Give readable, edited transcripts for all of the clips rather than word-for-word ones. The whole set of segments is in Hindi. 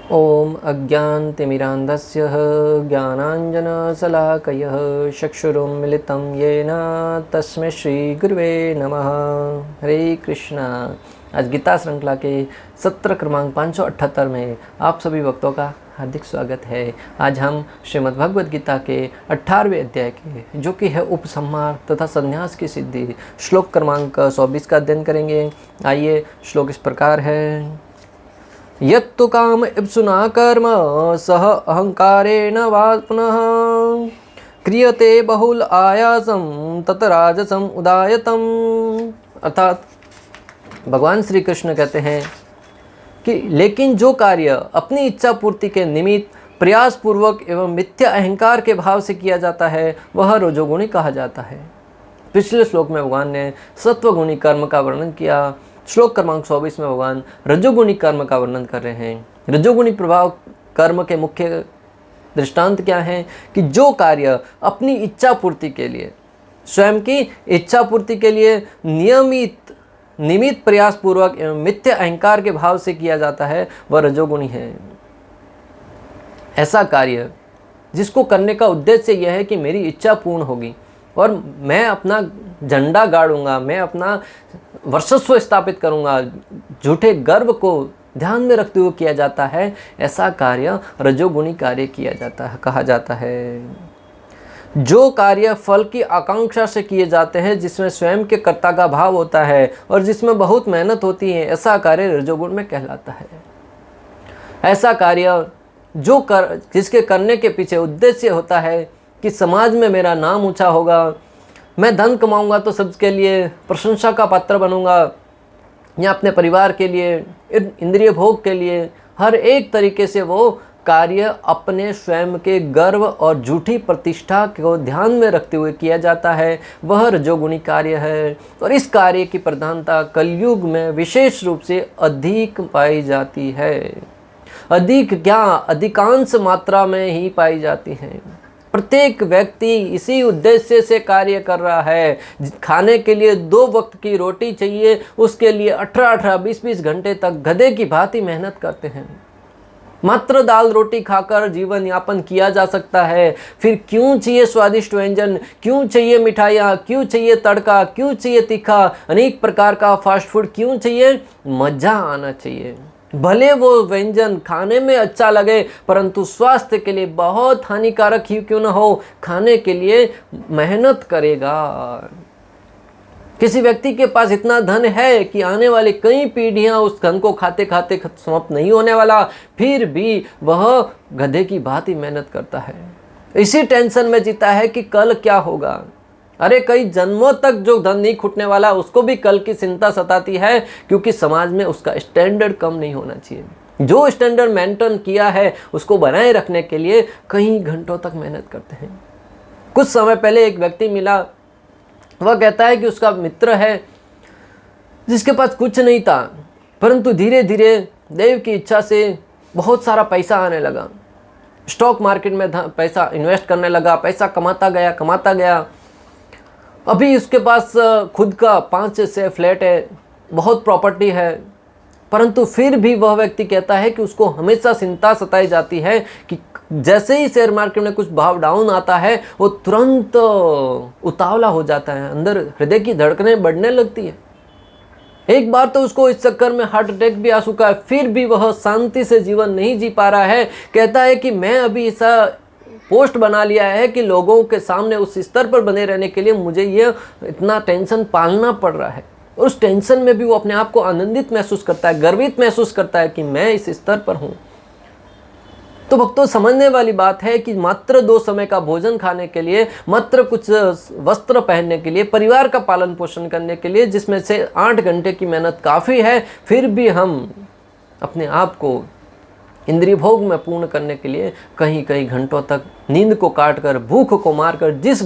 ओम अज्ञानतिमिरान्धस्य ज्ञानाञ्जनशलाकयः चक्षुरुन्मिलितं येन तस्मै श्रीगुरुवे नमः। हरे कृष्णा। आज गीता श्रृंखला के सत्र क्रमांक 578 में आप सभी भक्तों का हार्दिक स्वागत है। आज हम श्रीमद् भगवद गीता के 18वें अध्याय के जो कि है उपसंहार तथा संन्यास की सिद्धि श्लोक क्रमांक 24 का अध्ययन करेंगे। आइए, श्लोक इस प्रकार है। यत्तु काम इप्सुना कर्म सह अहंकारेण वा पुनः क्रियते बहुल आयासम तत राजसम उदायतम। अर्थात भगवान श्री कृष्ण कहते हैं कि लेकिन जो कार्य अपनी इच्छा पूर्ति के निमित्त प्रयास पूर्वक एवं मिथ्या अहंकार के भाव से किया जाता है वह रजोगुणी कहा जाता है। पिछले श्लोक में भगवान ने सत्वगुणी कर्म का वर्णन किया। श्लोक क्रमांक 24 में भगवान रजोगुणी कर्म का वर्णन कर रहे हैं। रजोगुणी प्रभाव कर्म के मुख्य दृष्टांत क्या हैं कि जो कार्य अपनी इच्छा पूर्ति के लिए, स्वयं की इच्छा पूर्ति के लिए नियमित प्रयास पूर्वक एवं मिथ्या अहंकार के भाव से किया जाता है वह रजोगुणी है। ऐसा कार्य जिसको करने का उद्देश्य यह है कि मेरी इच्छा पूर्ण होगी और मैं अपना झंडा गाड़ूंगा, मैं अपना वर्चस्व स्थापित करूंगा, झूठे गर्व को ध्यान में रखते हुए किया जाता है, ऐसा कार्य रजोगुणी कार्य किया जाता है, कहा जाता है। जो कार्य फल की आकांक्षा से किए जाते हैं, जिसमें स्वयं के कर्ता का भाव होता है और जिसमें बहुत मेहनत होती है, ऐसा कार्य रजोगुण में कहलाता है। ऐसा कार्य जिसके करने के पीछे उद्देश्य होता है कि समाज में मेरा नाम ऊंचा होगा, मैं धन कमाऊंगा तो सबके लिए प्रशंसा का पात्र बनूंगा, या अपने परिवार के लिए, इंद्रिय भोग के लिए, हर एक तरीके से वो कार्य अपने स्वयं के गर्व और झूठी प्रतिष्ठा को ध्यान में रखते हुए किया जाता है, वह रजोगुणी कार्य है। और इस कार्य की प्रधानता कलयुग में विशेष रूप से अधिक पाई जाती है। अधिक क्या, अधिकांश मात्रा में ही पाई जाती है। प्रत्येक व्यक्ति इसी उद्देश्य से कार्य कर रहा है। खाने के लिए 2 वक्त की रोटी चाहिए, उसके लिए 18-18, 20-20 घंटे तक गधे की भांति मेहनत करते हैं। मात्र दाल रोटी खाकर जीवन यापन किया जा सकता है, फिर क्यों चाहिए स्वादिष्ट व्यंजन, क्यों चाहिए मिठाइयाँ, क्यों चाहिए तड़का, क्यों चाहिए तीखा, अनेक प्रकार का फास्ट फूड क्यों चाहिए? मजा आना चाहिए। भले वो व्यंजन खाने में अच्छा लगे परंतु स्वास्थ्य के लिए बहुत हानिकारक ही क्यों ना हो, खाने के लिए मेहनत करेगा। किसी व्यक्ति के पास इतना धन है कि आने वाली कई पीढ़ियां उस धन को खाते खाते समाप्त नहीं होने वाला, फिर भी वह गधे की भांति मेहनत करता है। इसी टेंशन में जीता है कि कल क्या होगा। अरे कई जन्मों तक जो धन नहीं छूटने वाला उसको भी कल की चिंता सताती है, क्योंकि समाज में उसका स्टैंडर्ड कम नहीं होना चाहिए। जो स्टैंडर्ड मेंटेन किया है उसको बनाए रखने के लिए कई घंटों तक मेहनत करते हैं। कुछ समय पहले एक व्यक्ति मिला, वह कहता है कि उसका मित्र है जिसके पास कुछ नहीं था, परंतु धीरे धीरे देव की इच्छा से बहुत सारा पैसा आने लगा। स्टॉक मार्केट में पैसा इन्वेस्ट करने लगा, पैसा कमाता गया। अभी उसके पास खुद का 5-6 फ्लैट है, बहुत प्रॉपर्टी है, परंतु फिर भी वह व्यक्ति कहता है कि उसको हमेशा चिंता सताई जाती है कि जैसे ही शेयर मार्केट में कुछ भाव डाउन आता है वो तुरंत उतावला हो जाता है, अंदर हृदय की धड़कनें बढ़ने लगती है। एक बार तो उसको इस चक्कर में हार्ट अटैक भी आ चुका है, फिर भी वह शांति से जीवन नहीं जी पा रहा है। कहता है कि मैं अभी ऐसा पोस्ट बना लिया है कि लोगों के सामने उस स्तर पर बने रहने के लिए मुझे ये इतना टेंशन पालना पड़ रहा है। उस टेंशन में भी वो अपने आप को आनंदित महसूस करता है, गर्वित महसूस करता है कि मैं इस स्तर पर हूँ। तो भक्तों, समझने वाली बात है कि मात्र 2 समय का भोजन खाने के लिए, मात्र कुछ वस्त्र पहनने के लिए, परिवार का पालन पोषण करने के लिए, जिसमें से 8 घंटे की मेहनत काफ़ी है, फिर भी हम अपने आप को इंद्रिय भोग में पूर्ण करने के लिए कई घंटों तक नींद को काटकर, भूख को मारकर, जिस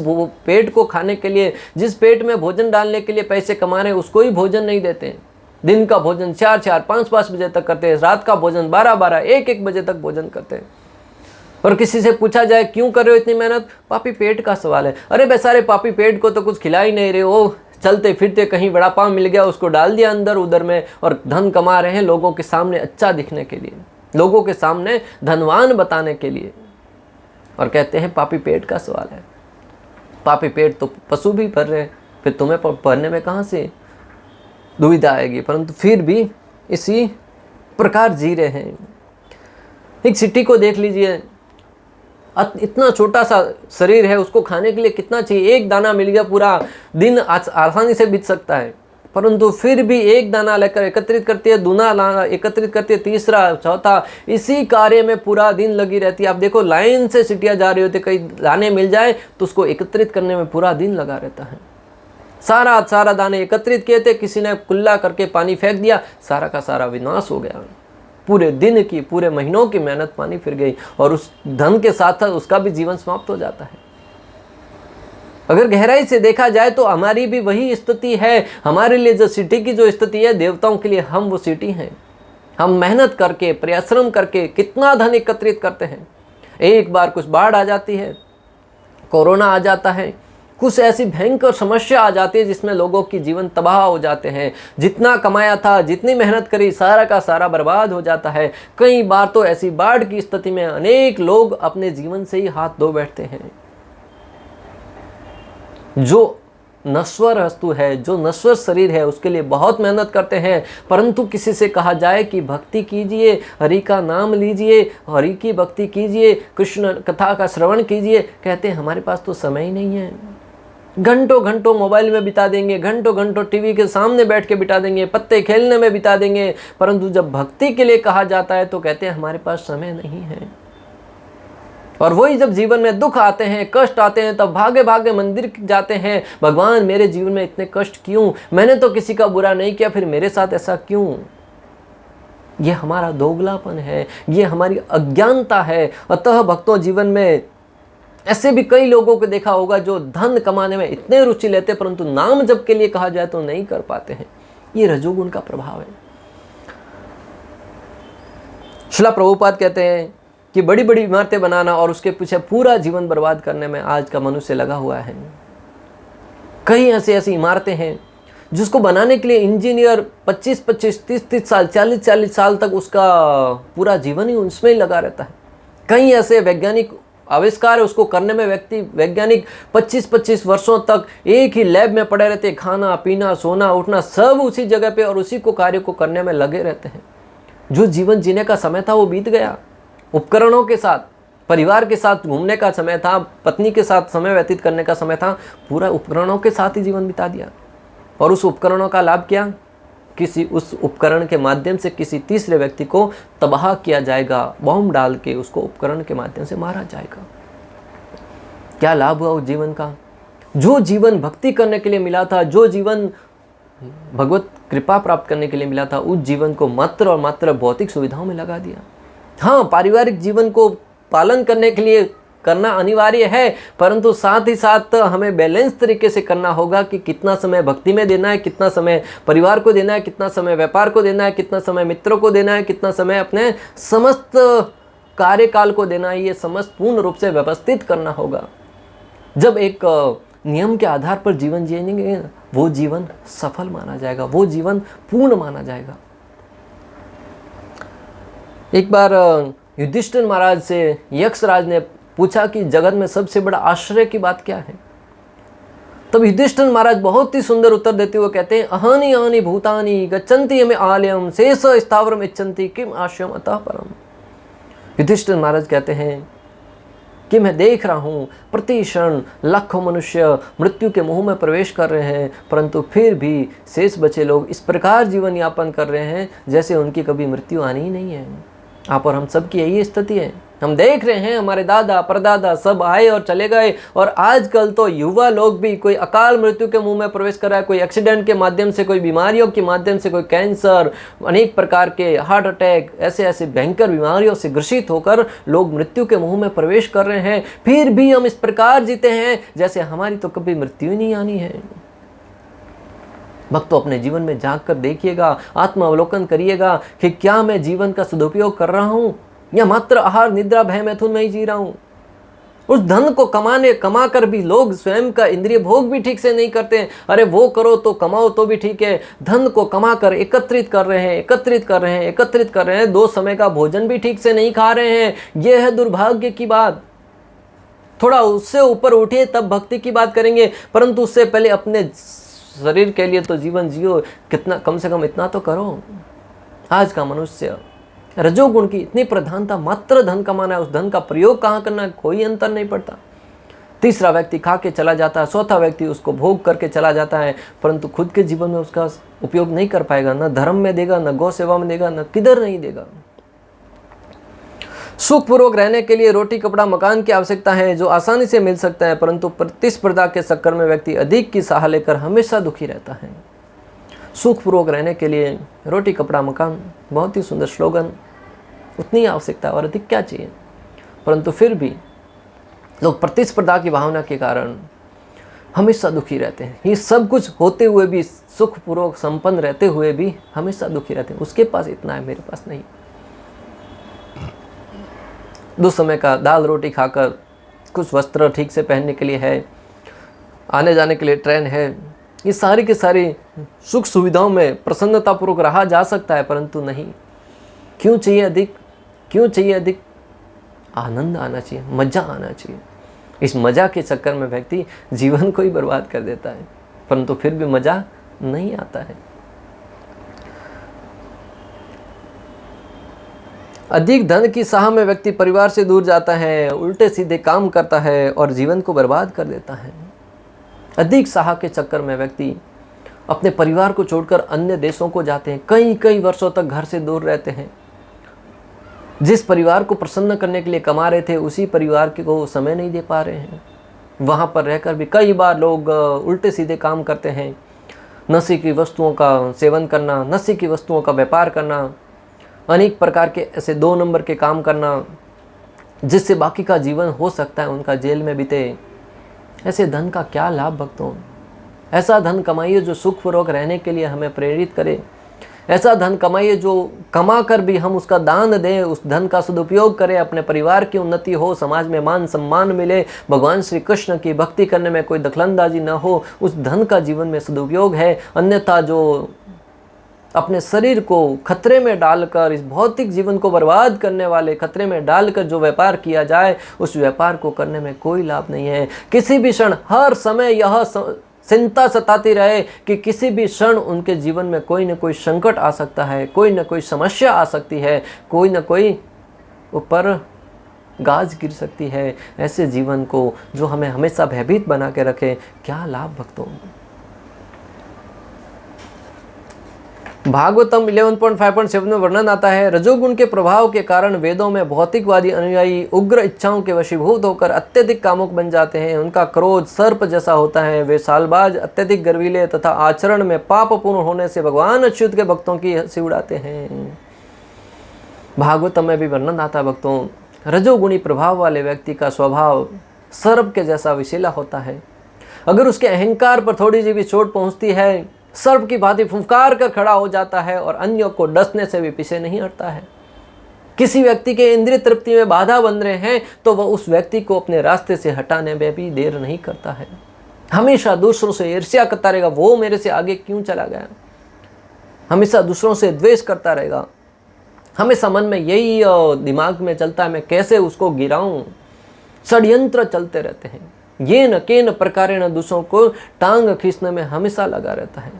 पेट को खाने के लिए, जिस पेट में भोजन डालने के लिए पैसे कमा रहे हैं उसको ही भोजन नहीं देते। दिन का भोजन 4-4, 5-5 बजे तक करते हैं, रात का भोजन 12-12, 1-1 बजे तक भोजन करते हैं। और किसी से पूछा जाए क्यों कर रहे हो इतनी मेहनत, पापी पेट का सवाल है। अरे बेचारे पापी पेट को तो कुछ खिला ही नहीं रहे हो, चलते फिरते कहीं वड़ा पाव मिल गया, उसको डाल दिया अंदर उधर में और धन कमा रहे हैं लोगों के सामने अच्छा दिखने के लिए। लोगों के सामने धनवान बताने के लिए। और कहते हैं पापी पेट का सवाल है। पापी पेट तो पशु भी भर रहे हैं, फिर तुम्हें भरने में कहाँ से दुविधा आएगी, परंतु फिर भी इसी प्रकार जी रहे हैं। एक सिटी को देख लीजिए, इतना छोटा सा शरीर है, उसको खाने के लिए कितना चाहिए, एक दाना मिल गया पूरा दिन आसानी से बीत सकता है, परंतु फिर भी एक दाना लेकर एकत्रित करती है, दूना दाना एकत्रित करती है, तीसरा चौथा, इसी कार्य में पूरा दिन लगी रहती है। आप देखो लाइन से सिटियाँ जा रही होती, कई दाने मिल जाए तो उसको एकत्रित करने में पूरा दिन लगा रहता है। सारा दाने एकत्रित किए थे, किसी ने कुल्ला करके पानी फेंक दिया, सारा का सारा विनाश हो गया। पूरे दिन की, पूरे महीनों की मेहनत पानी फिर गई, और उस धन के साथ साथ उसका भी जीवन समाप्त हो जाता है। अगर गहराई से देखा जाए तो हमारी भी वही स्थिति है। हमारे लिए जो सिटी की जो स्थिति है, देवताओं के लिए हम वो सिटी हैं। हम मेहनत करके, परिश्रम करके कितना धन एकत्रित करते हैं। एक बार कुछ बाढ़ आ जाती है, कोरोना आ जाता है, कुछ ऐसी भयंकर समस्या आ जाती है जिसमें लोगों की जीवन तबाह हो जाते हैं। जितना कमाया था, जितनी मेहनत करी, सारा का सारा बर्बाद हो जाता है। कई बार तो ऐसी बाढ़ की स्थिति में अनेक लोग अपने जीवन से ही हाथ धो बैठते हैं। जो नश्वर वस्तु है, जो नश्वर शरीर है, उसके लिए बहुत मेहनत करते हैं, परंतु किसी से कहा जाए कि भक्ति कीजिए, हरि का नाम लीजिए, हरि की भक्ति कीजिए, कृष्ण कथा का श्रवण कीजिए, कहते हैं हमारे पास तो समय ही नहीं है। घंटों घंटों मोबाइल में बिता देंगे, घंटों घंटों टीवी के सामने बैठ के बिता देंगे, पत्ते खेलने में बिता देंगे, परंतु जब भक्ति के लिए कहा जाता है तो कहते हैं हमारे पास समय नहीं है। और वही जब जीवन में दुख आते हैं, कष्ट आते हैं, तब भागे भागे मंदिर जाते हैं, भगवान मेरे जीवन में इतने कष्ट क्यों, मैंने तो किसी का बुरा नहीं किया, फिर मेरे साथ ऐसा क्यों। ये हमारा दोगलापन है, ये हमारी अज्ञानता है। अतः भक्तों, जीवन में ऐसे भी कई लोगों को देखा होगा जो धन कमाने में इतने रुचि लेते, परंतु नाम जप के लिए कहा जाए तो नहीं कर पाते हैं। ये रजोगुण का प्रभाव है। श्रील प्रभुपाद कहते हैं कि बड़ी बड़ी इमारतें बनाना और उसके पीछे पूरा जीवन बर्बाद करने में आज का मनुष्य लगा हुआ है। कई ऐसी इमारतें हैं जिसको बनाने के लिए इंजीनियर 25-25, 30-30 साल, 40-40 साल तक उसका पूरा जीवन ही उसमें ही लगा रहता है। कई ऐसे वैज्ञानिक आविष्कार है, उसको करने में वैज्ञानिक 25-25 वर्षों तक एक ही लैब में पड़े रहते हैं। खाना पीना, सोना उठना सब उसी जगह पे और उसी को कार्य को करने में लगे रहते हैं। जो जीवन जीने का समय था वो बीत गया। उपकरणों के साथ, परिवार के साथ घूमने का समय था, पत्नी के साथ समय व्यतीत करने का समय था, पूरा उपकरणों के साथ ही जीवन बिता दिया। और उस उपकरणों का लाभ क्या? किसी उस उपकरण के माध्यम से किसी तीसरे व्यक्ति को तबाह किया जाएगा, बॉम्ब डाल के उसको उपकरण के माध्यम से मारा जाएगा। क्या लाभ हुआ उस जीवन का? जो जीवन भक्ति करने के लिए मिला था, जो जीवन भगवत कृपा प्राप्त करने के लिए मिला था, उस जीवन को मात्र और मात्र भौतिक सुविधाओं में लगा दिया। हाँ, पारिवारिक जीवन को पालन करने के लिए करना अनिवार्य है, परंतु साथ ही साथ हमें बैलेंस तरीके से करना होगा कि कितना समय भक्ति में देना है, कितना समय परिवार को देना है, कितना समय व्यापार को देना है, कितना समय मित्रों को देना है, कितना समय अपने समस्त कार्यकाल को देना है। ये समस्त पूर्ण रूप से व्यवस्थित करना होगा। जब एक नियम के आधार पर जीवन जिएंगे, वो जीवन सफल माना जाएगा, वो जीवन पूर्ण माना जाएगा। एक बार युधिष्ठिर महाराज से यक्षराज ने पूछा कि जगत में सबसे बड़ा आश्चर्य की बात क्या है? तब युधिष्ठिर महाराज बहुत ही सुंदर उत्तर देते हुए कहते हैं, अहानि अहानि भूतानि गच्छन्ति यमे आलयम शेष स्थावरम इच्छन्ति किम आश्रयम अतः परम। युधिष्ठिर महाराज कहते हैं कि मैं देख रहा हूँ प्रति क्षण लाखों मनुष्य मृत्यु के मुंह में प्रवेश कर रहे हैं, परंतु फिर भी शेष बचे लोग इस प्रकार जीवन यापन कर रहे हैं जैसे उनकी कभी मृत्यु आनी ही नहीं है। आप और हम सब की यही स्थिति है। हम देख रहे हैं हमारे दादा परदादा सब आए और चले गए, और आजकल तो युवा लोग भी कोई अकाल मृत्यु के मुंह में प्रवेश कर रहा है, कोई एक्सीडेंट के माध्यम से, कोई बीमारियों के माध्यम से, कोई कैंसर, अनेक प्रकार के हार्ट अटैक, ऐसे ऐसे भयंकर बीमारियों से ग्रसित होकर लोग मृत्यु के मुंह में प्रवेश कर रहे हैं। फिर भी हम इस प्रकार जीते हैं जैसे हमारी तो कभी मृत्यु ही नहीं आनी है। भक्तों, अपने जीवन में झांक कर देखिएगा, आत्मावलोकन करिएगा कि क्या मैं जीवन का सदुपयोग कर रहा हूं या मात्र आहार निद्रा भय मैथुन में ही जी रहा हूं। उस धन को कमा कर भी लोग स्वयं का इंद्रिय भोग भी ठीक से नहीं करते हैं। अरे वो करो तो कमाओ तो भी ठीक है, धन को कमा कर एकत्रित कर रहे हैं, 2 समय का भोजन भी ठीक से नहीं खा रहे हैं। यह है दुर्भाग्य की बात। थोड़ा उससे ऊपर उठिए तब भक्ति की बात करेंगे, परंतु उससे पहले अपने शरीर के लिए तो जीवन जियो, कितना कम से कम इतना तो करो। आज का मनुष्य रजोगुण की इतनी प्रधानता, मात्र धन कमाना है, उस धन का प्रयोग कहाँ करना है कोई अंतर नहीं पड़ता। तीसरा व्यक्ति खा के चला जाता है, चौथा व्यक्ति उसको भोग करके चला जाता है, परंतु खुद के जीवन में उसका उपयोग नहीं कर पाएगा। न धर्म में देगा, न गौ सेवा में देगा, न किधर नहीं देगा। सुखपूर्वक रहने के लिए रोटी कपड़ा मकान की आवश्यकता है जो आसानी से मिल सकता है, परंतु प्रतिस्पर्धा के चक्कर में व्यक्ति अधिक की सहाय लेकर हमेशा दुखी रहता है। सुखपूर्वक रहने के लिए रोटी कपड़ा मकान, बहुत ही सुंदर स्लोगन, उतनी आवश्यकता और अधिक क्या चाहिए, परंतु फिर भी लोग प्रतिस्पर्धा की भावना के कारण हमेशा दुखी रहते हैं। ये सब कुछ होते हुए भी, सुखपूर्वक संपन्न रहते हुए भी हमेशा दुखी रहते हैं। उसके पास इतना है, मेरे पास नहीं। 2 समय का दाल रोटी खाकर, कुछ वस्त्र ठीक से पहनने के लिए है, आने जाने के लिए ट्रेन है, ये सारी की सारी सुख सुविधाओं में प्रसन्नतापूर्वक रहा जा सकता है, परंतु नहीं। क्यों चाहिए अधिक? क्यों चाहिए अधिक? आनंद आना चाहिए, मज़ा आना चाहिए। इस मज़ा के चक्कर में व्यक्ति जीवन को ही बर्बाद कर देता है, परंतु फिर भी मज़ा नहीं आता है। अधिक धन की साह में व्यक्ति परिवार से दूर जाता है, उल्टे सीधे काम करता है और जीवन को बर्बाद कर देता है। अधिक साह के चक्कर में व्यक्ति अपने परिवार को छोड़कर अन्य देशों को जाते हैं, कई कई वर्षों तक घर से दूर रहते हैं। जिस परिवार को प्रसन्न करने के लिए कमा रहे थे, उसी परिवार को समय नहीं दे पा रहे हैं। वहाँ पर रहकर भी कई बार लोग उल्टे सीधे काम करते हैं। नशे की वस्तुओं का सेवन करना, नशे की वस्तुओं का व्यापार करना, अनेक प्रकार के ऐसे 2 नंबर के काम करना, जिससे बाकी का जीवन हो सकता है उनका जेल में बीते। ऐसे धन का क्या लाभ भक्तों? ऐसा धन कमाइए जो सुखपूर्वक रहने के लिए हमें प्रेरित करे। ऐसा धन कमाइए जो कमा कर भी हम उसका दान दें, उस धन का सदुपयोग करें, अपने परिवार की उन्नति हो, समाज में मान सम्मान मिले, भगवान श्री कृष्ण की भक्ति करने में कोई दखलंदाजी न हो, उस धन का जीवन में सदुपयोग है। अन्यथा जो अपने शरीर को खतरे में डालकर, इस भौतिक जीवन को बर्बाद करने वाले खतरे में डालकर जो व्यापार किया जाए, उस व्यापार को करने में कोई लाभ नहीं है। किसी भी क्षण, हर समय यह चिंता सताती रहे कि किसी भी क्षण उनके जीवन में कोई न कोई संकट आ सकता है, कोई न कोई समस्या आ सकती है, कोई न कोई ऊपर गाज गिर सकती है। ऐसे जीवन को जो हमें हमेशा भयभीत बना के रखे, क्या लाभ भक्तों? भागवतम 11.5.7 में वर्णन आता है, रजोगुण के प्रभाव के कारण वेदों में भौतिकवादी अनुयायी उग्र इच्छाओं के वशीभूत होकर अत्यधिक कामुक बन जाते हैं। उनका क्रोध सर्प जैसा होता है। वे सालबाज, अत्यधिक गर्वीले तथा आचरण में पापपूर्ण होने से भगवान अच्युत के भक्तों की हंसी उड़ाते हैं। भागवतम में भी वर्णन आता है भक्तों, रजोगुणी प्रभाव वाले व्यक्ति का स्वभाव सर्प के जैसा विषैला होता है। अगर उसके अहंकार पर थोड़ी सी भी चोट पहुंचती है, सर्प की भांति फुंकार कर खड़ा हो जाता है और अन्यों को डसने से भी पीछे नहीं हटता है। किसी व्यक्ति के इंद्रिय तृप्ति में बाधा बन रहे हैं तो वह उस व्यक्ति को अपने रास्ते से हटाने में भी देर नहीं करता है। हमेशा दूसरों से ईर्ष्या करता रहेगा, वो मेरे से आगे क्यों चला गया। हमेशा दूसरों से द्वेष करता रहेगा। हमेशा मन में यही दिमाग में चलता है, मैं कैसे उसको गिराऊं। षड्यंत्र चलते रहते हैं। ये न केन प्रकारेण दूसरों को टांग खींचने में हमेशा लगा रहता है।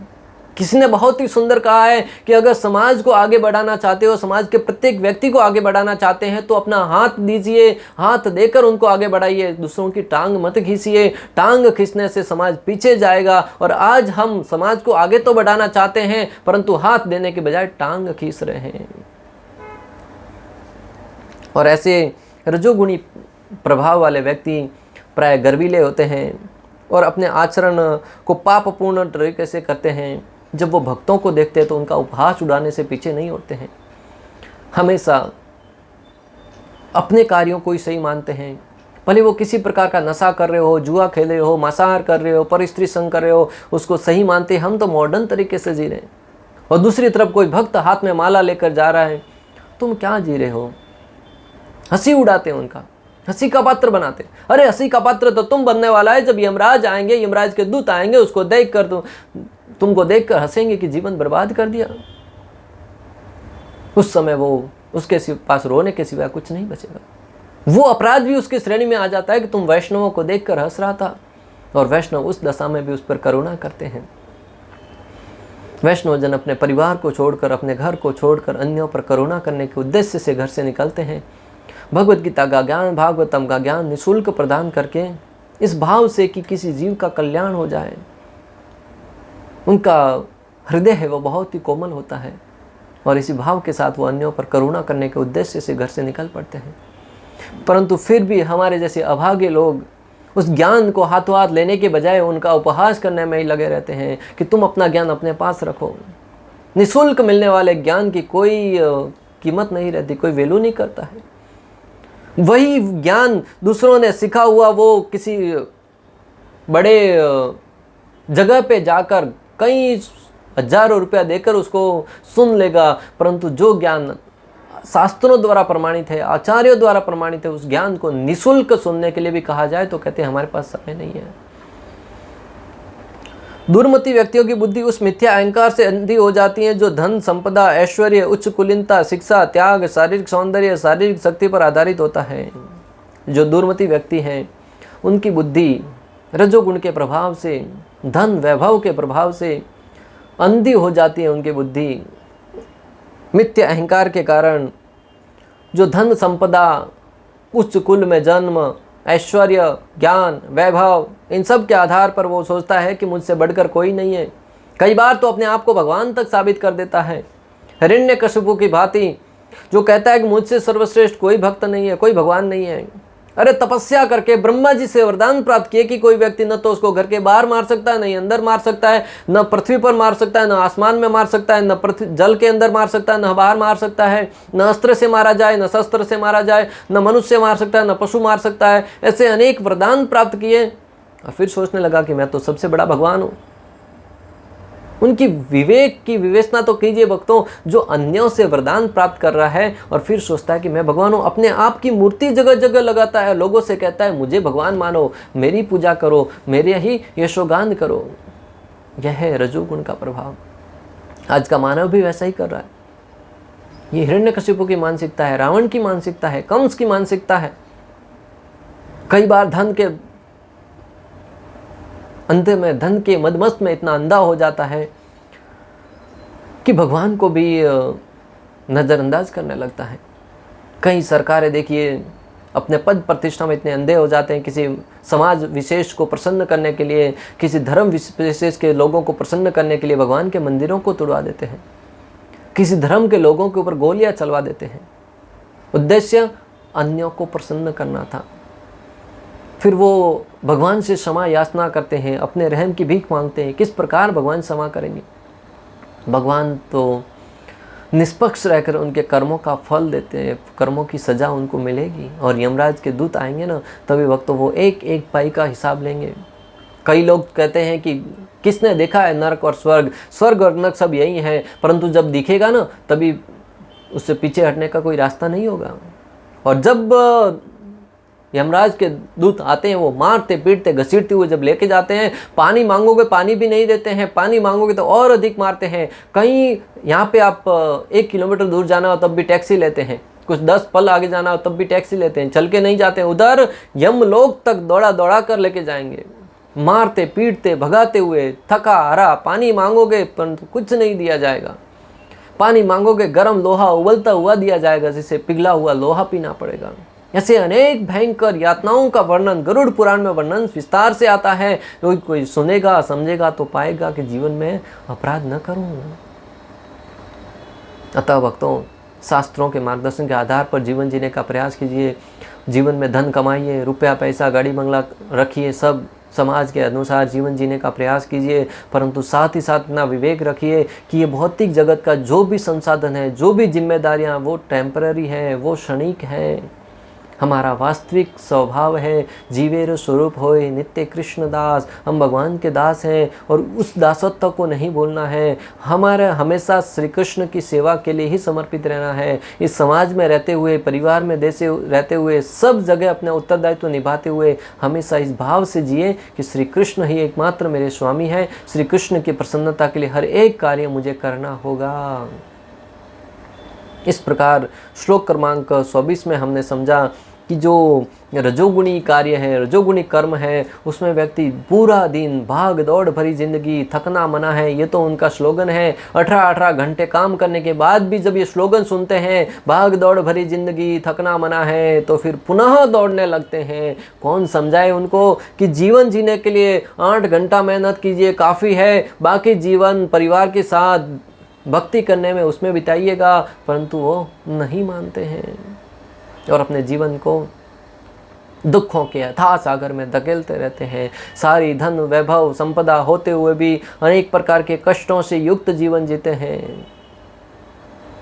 किसी ने बहुत ही सुंदर कहा है कि अगर समाज को आगे बढ़ाना चाहते हो, समाज के प्रत्येक व्यक्ति को आगे बढ़ाना चाहते हैं तो अपना हाथ दीजिए, हाथ देकर उनको आगे बढ़ाइए, दूसरों की टांग मत खींचिए। टांग खींचने से समाज पीछे जाएगा। और आज हम समाज को आगे तो बढ़ाना चाहते हैं, परंतु हाथ देने के बजाय टांग खींच रहे हैं। और ऐसे रजोगुणी प्रभाव वाले व्यक्ति प्राय गर्वीले होते हैं और अपने आचरण को पापपूर्ण तरीके से करते हैं। जब वो भक्तों को देखते हैं तो उनका उपहास उड़ाने से पीछे नहीं होते हैं। हमेशा अपने कार्यों को ही सही मानते हैं। भले वो किसी प्रकार का नशा कर रहे हो, जुआ खेल रहे हो, मांसाहार कर रहे हो, परस्त्री संग कर रहे हो, उसको सही मानते हैं। हम तो मॉडर्न तरीके से जी रहे हैं। और दूसरी तरफ कोई भक्त हाथ में माला लेकर जा रहा है, तुम क्या जी रहे हो, हंसी उड़ाते हैं उनका। हंसी का पात्र बनाते। अरे हंसी का पात्र तो तुम बनने वाला है जब यमराज आएंगे, यमराज के दूत आएंगे, उसको देखकर तुमको देखकर हंसेंगे कि जीवन बर्बाद कर दिया। उस समय वो उसके पास रोने के सिवा कुछ नहीं बचेगा। वो अपराध भी उसकी श्रेणी में आ जाता है कि तुम वैष्णवों को देखकर हंस रहा था, और वैष्णव उस दशा में भी उस पर करुणा करते हैं। वैष्णव जन अपने परिवार को छोड़कर, अपने घर को छोड़कर अन्यों पर करुणा करने के उद्देश्य से घर से निकलते हैं। भगवत गीता का ज्ञान, भागवतम का ज्ञान निःशुल्क प्रदान करके, इस भाव से कि किसी जीव का कल्याण हो जाए। उनका हृदय है वो बहुत ही कोमल होता है, और इसी भाव के साथ वो अन्यों पर करुणा करने के उद्देश्य से घर से निकल पड़ते हैं। परंतु फिर भी हमारे जैसे अभागे लोग उस ज्ञान को हाथों हाथ लेने के बजाय उनका उपहास करने में ही लगे रहते हैं कि तुम अपना ज्ञान अपने पास रखो। निःशुल्क मिलने वाले ज्ञान की कोई कीमत नहीं रहती, कोई वैल्यू नहीं करता है। वही ज्ञान दूसरों ने सीखा हुआ वो किसी बड़े जगह पे जाकर कई हजारों रुपया देकर उसको सुन लेगा, परंतु जो ज्ञान शास्त्रों द्वारा प्रमाणित है, आचार्यों द्वारा प्रमाणित है, उस ज्ञान को निःशुल्क सुनने के लिए भी कहा जाए तो कहते हैं हमारे पास समय नहीं है। दुर्मति व्यक्तियों की बुद्धि उस मिथ्या अहंकार से अंधी हो जाती है जो धन, संपदा, ऐश्वर्य, उच्च कुलीनता, शिक्षा, त्याग, शारीरिक सौंदर्य, शारीरिक शक्ति पर आधारित होता है। जो दुर्मति व्यक्ति हैं उनकी बुद्धि रजोगुण के प्रभाव से, धन वैभव के प्रभाव से अंधी हो जाती है। उनकी बुद्धि मिथ्या अहंकार के कारण, जो धन संपदा, उच्च कुल में जन्म, ऐश्वर्य, ज्ञान, वैभव, इन सब के आधार पर वो सोचता है कि मुझसे बढ़कर कोई नहीं है। कई बार तो अपने आप को भगवान तक साबित कर देता है, हिरण्यकशिपु की भांति, जो कहता है कि मुझसे सर्वश्रेष्ठ कोई भक्त नहीं है, कोई भगवान नहीं है। अरे तपस्या करके ब्रह्मा जी से वरदान प्राप्त किए कि कोई व्यक्ति न तो उसको घर के बाहर मार सकता है, न अंदर मार सकता है, न पृथ्वी पर मार सकता है, न आसमान में मार सकता है, न पृथ्वी जल के अंदर मार सकता है, न बाहर मार सकता है, न अस्त्र से मारा जाए, न शस्त्र से मारा जाए, न मनुष्य मार सकता है, न पशु मार सकता है। ऐसे अनेक वरदान प्राप्त किए और फिर सोचने लगा कि मैं तो सबसे बड़ा भगवान हूँ। उनकी विवेक की विवेचना तो कीजिए भक्तों, जो अन्यों से वरदान प्राप्त कर रहा है और फिर सोचता है कि मैं भगवान हूँ, अपने आप की मूर्ति जगह जगह लगाता है, लोगों से कहता है मुझे भगवान मानो, मेरी पूजा करो, मेरे ही यशोगान करो। यह है रजोगुण का प्रभाव। आज का मानव भी वैसा ही कर रहा है। ये हिरण्यकशिपु की मानसिकता है, रावण की मानसिकता है, कंस की मानसिकता है। कई बार धन के अंधे में, धन के मदमस्त में इतना अंधा हो जाता है कि भगवान को भी नज़रअंदाज करने लगता है। कई सरकारें देखिए अपने पद प्रतिष्ठा में इतने अंधे हो जाते हैं, किसी समाज विशेष को प्रसन्न करने के लिए, किसी धर्म विशेष के लोगों को प्रसन्न करने के लिए भगवान के मंदिरों को तोड़वा देते हैं, किसी धर्म के लोगों के ऊपर गोलियां चलवा देते हैं। उद्देश्य अन्यों को प्रसन्न करना था। फिर वो भगवान से क्षमा याचना करते हैं, अपने रहम की भीख मांगते हैं। किस प्रकार भगवान क्षमा करेंगे? भगवान तो निष्पक्ष रहकर उनके कर्मों का फल देते हैं, कर्मों की सज़ा उनको मिलेगी। और यमराज के दूत आएंगे ना, तभी वक्त वो एक एक पाई का हिसाब लेंगे। कई लोग कहते हैं कि किसने देखा है नरक और स्वर्ग? स्वर्ग और नरक सब यही है, परंतु जब दिखेगा ना तभी उससे पीछे हटने का कोई रास्ता नहीं होगा। और जब यमराज के दूत आते हैं, वो मारते पीटते घसीटते हुए जब लेके जाते हैं, पानी मांगोगे पानी भी नहीं देते हैं, पानी मांगोगे तो और अधिक मारते हैं। कहीं यहाँ पे आप 1 किलोमीटर दूर जाना हो तब भी टैक्सी लेते हैं, कुछ 10 पल आगे जाना हो तब भी टैक्सी लेते हैं, चल के नहीं जाते हैं। उधर यमलोक तक दौड़ा दौड़ा कर लेके जाएंगे, मारते पीटते भगाते हुए, थका हारा। पानी मांगोगे परंतु कुछ नहीं दिया जाएगा। पानी मांगोगे गर्म लोहा उबलता हुआ दिया जाएगा, जिसे पिघला हुआ लोहा पीना पड़ेगा। ऐसे अनेक भयंकर यातनाओं का वर्णन गरुड़ पुराण में वर्णन विस्तार से आता है। कोई सुनेगा समझेगा तो पाएगा कि जीवन में अपराध न करूं। अतः भक्तों, शास्त्रों के मार्गदर्शन के आधार पर जीवन जीने का प्रयास कीजिए। जीवन में धन कमाइए, रुपया पैसा गाड़ी बंगला रखिए, सब समाज के अनुसार जीवन जीने का प्रयास कीजिए, परंतु साथ ही साथ इतना विवेक रखिए कि ये भौतिक जगत का जो भी संसाधन है, जो भी जिम्मेदारियां, वो टेम्पररी है, वो क्षणिक है। हमारा वास्तविक स्वभाव है जीवेर स्वरूप होए नित्य कृष्ण दास। हम भगवान के दास हैं और उस दासत्व को नहीं भूलना है। हमारा हमेशा श्री कृष्ण की सेवा के लिए ही समर्पित रहना है। इस समाज में रहते हुए, परिवार में देश रहते हुए, सब जगह अपने उत्तरदायित्व निभाते हुए हमेशा इस भाव से जिए कि श्री कृष्ण ही एकमात्र मेरे स्वामी है। श्री कृष्ण की प्रसन्नता के लिए हर एक कार्य मुझे करना होगा। इस प्रकार श्लोक क्रमांक 24 में हमने समझा कि जो रजोगुणी कार्य है, रजोगुणी कर्म है, उसमें व्यक्ति पूरा दिन भाग दौड़ भरी जिंदगी, थकना मना है, ये तो उनका स्लोगन है। 18-18 घंटे काम करने के बाद भी जब ये स्लोगन सुनते हैं, भाग दौड़ भरी जिंदगी, थकना मना है, तो फिर पुनः दौड़ने लगते हैं। कौन समझाए उनको कि जीवन जीने के लिए 8 घंटा मेहनत कीजिए काफ़ी है, बाकी जीवन परिवार के साथ भक्ति करने में उसमें बिताइएगा, परंतु वो नहीं मानते हैं और अपने जीवन को दुखों के अथाह सागर में धकेलते रहते हैं। सारी धन वैभव संपदा होते हुए भी अनेक प्रकार के कष्टों से युक्त जीवन जीते हैं।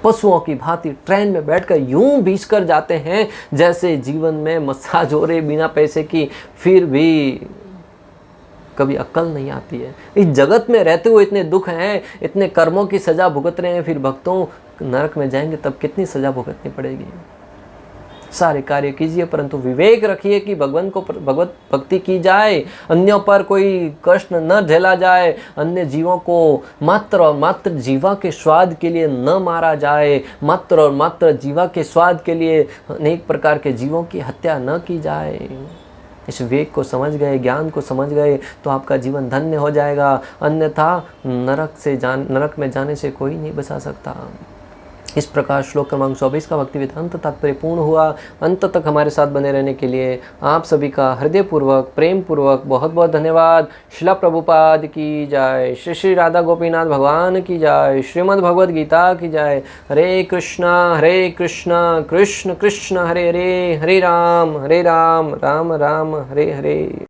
पशुओं की भांति ट्रेन में बैठकर यूं भींच कर जाते हैं जैसे जीवन में मसाज हो रही बिना पैसे की, फिर भी कभी अक्ल नहीं आती है। इस जगत में रहते हुए इतने दुख हैं, इतने कर्मों की सजा भुगत रहे हैं, फिर भक्तों नरक में जाएंगे तब कितनी सजा भुगतनी पड़ेगी। सारे कार्य कीजिए परंतु विवेक रखिए कि भगवत भक्ति की जाए, अन्यों पर कोई कष्ट न झेला जाए, अन्य जीवों को मात्र और मात्र जीवा के स्वाद के लिए न मारा जाए, मात्र और मात्र जीवा के स्वाद के लिए अनेक प्रकार के जीवों की हत्या न की जाए। इस विवेक को समझ गए, ज्ञान को समझ गए तो आपका जीवन धन्य हो जाएगा, अन्यथा नरक में जाने से कोई नहीं बचा सकता। इस प्रकार श्लोक क्रमांक 24 का भक्ति वेदांत तात्पर्य पूर्ण हुआ। अंत तक हमारे साथ बने रहने के लिए आप सभी का हृदयपूर्वक, प्रेम पूर्वक बहुत बहुत धन्यवाद। श्रील प्रभुपाद की जय, श्री श्री राधा गोपीनाथ भगवान की जय, श्रीमद् भगवद गीता की जय। हरे कृष्णा कृष्ण कृष्ण हरे हरे, हरे राम राम राम हरे हरे।